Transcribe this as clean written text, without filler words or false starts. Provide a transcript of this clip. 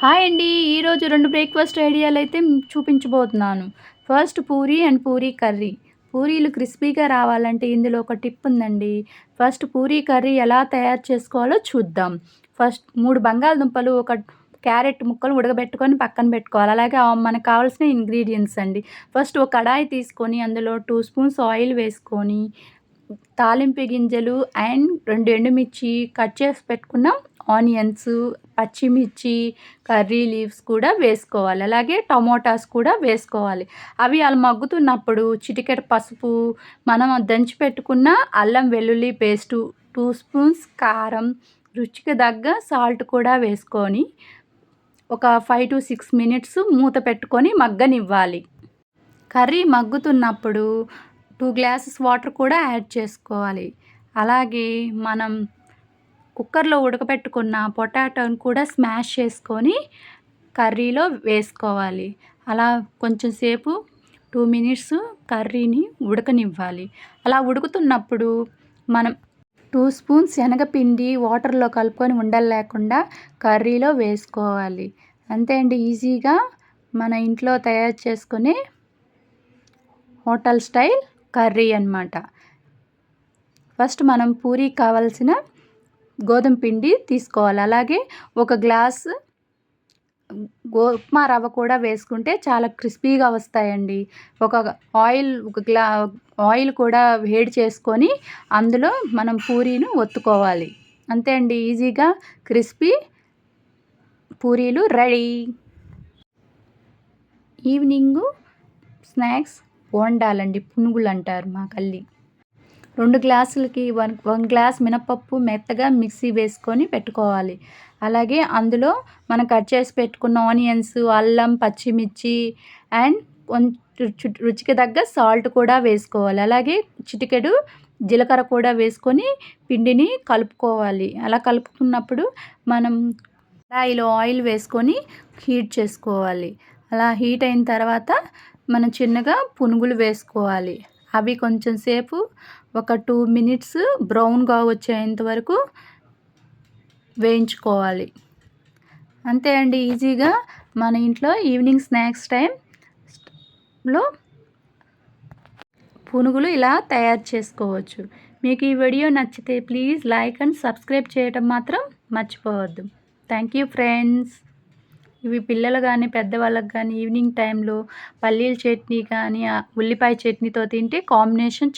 Hi అండి. ఈరోజు 2 breakfast ఐడియాలైతే చూపించబోతున్నాను. First puri and puri curry. పూరీలు క్రిస్పీగా రావాలంటే ఇందులో ఒక టిప్ ఉందండి. ఫస్ట్ పూరి కర్రీ ఎలా తయారు చేసుకోవాలో చూద్దాం. ఫస్ట్ 3 బంగాళదుంపలు, ఒక క్యారెట్ ముక్కలు ఉడకబెట్టుకొని పక్కన పెట్టుకోవాలి. అలాగే మనకు కావాల్సిన ఇంగ్రీడియెంట్స్ అండి. ఫస్ట్ ఒక కడాయి తీసుకొని అందులో 2 స్పూన్స్ ఆయిల్ వేసుకొని, తాలింపు గింజలు అండ్ 2 ఎండుమిర్చి, కట్ చేసి పెట్టుకున్న ఆనియన్స్, పచ్చిమిర్చి, కర్రీ లీవ్స్ కూడా వేసుకోవాలి. అలాగే టమోటాస్ కూడా వేసుకోవాలి. అవి అలా మగ్గుతున్నప్పుడు చిటికెడు పసుపు, మనం దంచి పెట్టుకున్న అల్లం వెల్లుల్లి పేస్టు, 2 స్పూన్స్ కారం, రుచికి తగ్గ సాల్ట్ కూడా వేసుకొని ఒక 5-6 మినిట్స్ మూత పెట్టుకొని మగ్గనివ్వాలి. కర్రీ మగ్గుతున్నప్పుడు 2 గ్లాసెస్ వాటర్ కూడా యాడ్ చేసుకోవాలి. అలాగే మనం కుక్కర్లో ఉడకపెట్టుకున్న పొటాటోని కూడా స్మాష్ చేసుకొని కర్రీలో వేసుకోవాలి. అలా కొంచెం సేపు 2 మినిట్స్ కర్రీని ఉడకనివ్వాలి. అలా ఉడుకుతున్నప్పుడు మనం 2 స్పూన్స్ శనగపిండి వాటర్లో కలుపుకొని ఉండలు లేకుండా కర్రీలో వేసుకోవాలి. అంతే అండి, ఈజీగా మన ఇంట్లో తయారు చేసుకునే హోటల్ స్టైల్ కర్రీ అన్నమాట. ఫస్ట్ మనం పూరీకి కావాల్సిన గోధుమ పిండి తీసుకోవాలి. అలాగే ఒక గ్లాస్ ఉప్మా రవ్వ కూడా వేసుకుంటే చాలా క్రిస్పీగా వస్తాయండి. ఒక ఆయిల్ కూడా వేడి చేసుకొని అందులో మనం పూరీని ఒత్తుకోవాలి. అంతే అండి, ఈజీగా క్రిస్పీ పూరీలు రెడీ. ఈవినింగు స్నాక్స్ బోండాలండి, పునుగులు అంటారు మా కల్లి. 2 గ్లాసులకి 1 గ్లాస్ మినపప్పు మెత్తగా మిక్సీ వేసుకొని పెట్టుకోవాలి. అలాగే అందులో మనం కట్ చేసి పెట్టుకున్న ఆనియన్స్, అల్లం, పచ్చిమిర్చి అండ్ రుచికి తగ్గ సాల్ట్ కూడా వేసుకోవాలి. అలాగే చిటికెడు జీలకర్ర కూడా వేసుకొని పిండిని కలుపుకోవాలి. అలా కలుపుకున్నప్పుడు మనం కడాయిలో ఆయిల్ వేసుకొని హీట్ చేసుకోవాలి. అలా హీట్ అయిన తర్వాత మనం చిన్నగా పునుగులు వేసుకోవాలి. అవి కొంచెం సేపు ఒక 2 మినిట్స్ బ్రౌన్గా వచ్చేంత వరకు వేయించుకోవాలి. అంతే అండి, ఈజీగా మన ఇంట్లో ఈవినింగ్ స్నాక్స్ టైంలో పునుగులు ఇలా తయారు చేసుకోవచ్చు. మీకు ఈ వీడియో నచ్చితే ప్లీజ్ లైక్ అండ్ సబ్స్క్రైబ్ చేయడం మాత్రం మర్చిపోవద్దు. Thank you friends. ఇవి పిల్లలు కానీ పెద్దవాళ్ళకి కానీ ఈవినింగ్ టైంలో పల్లీల చట్నీ కానీ ఉల్లిపాయ చట్నీతో తింటే కాంబినేషన్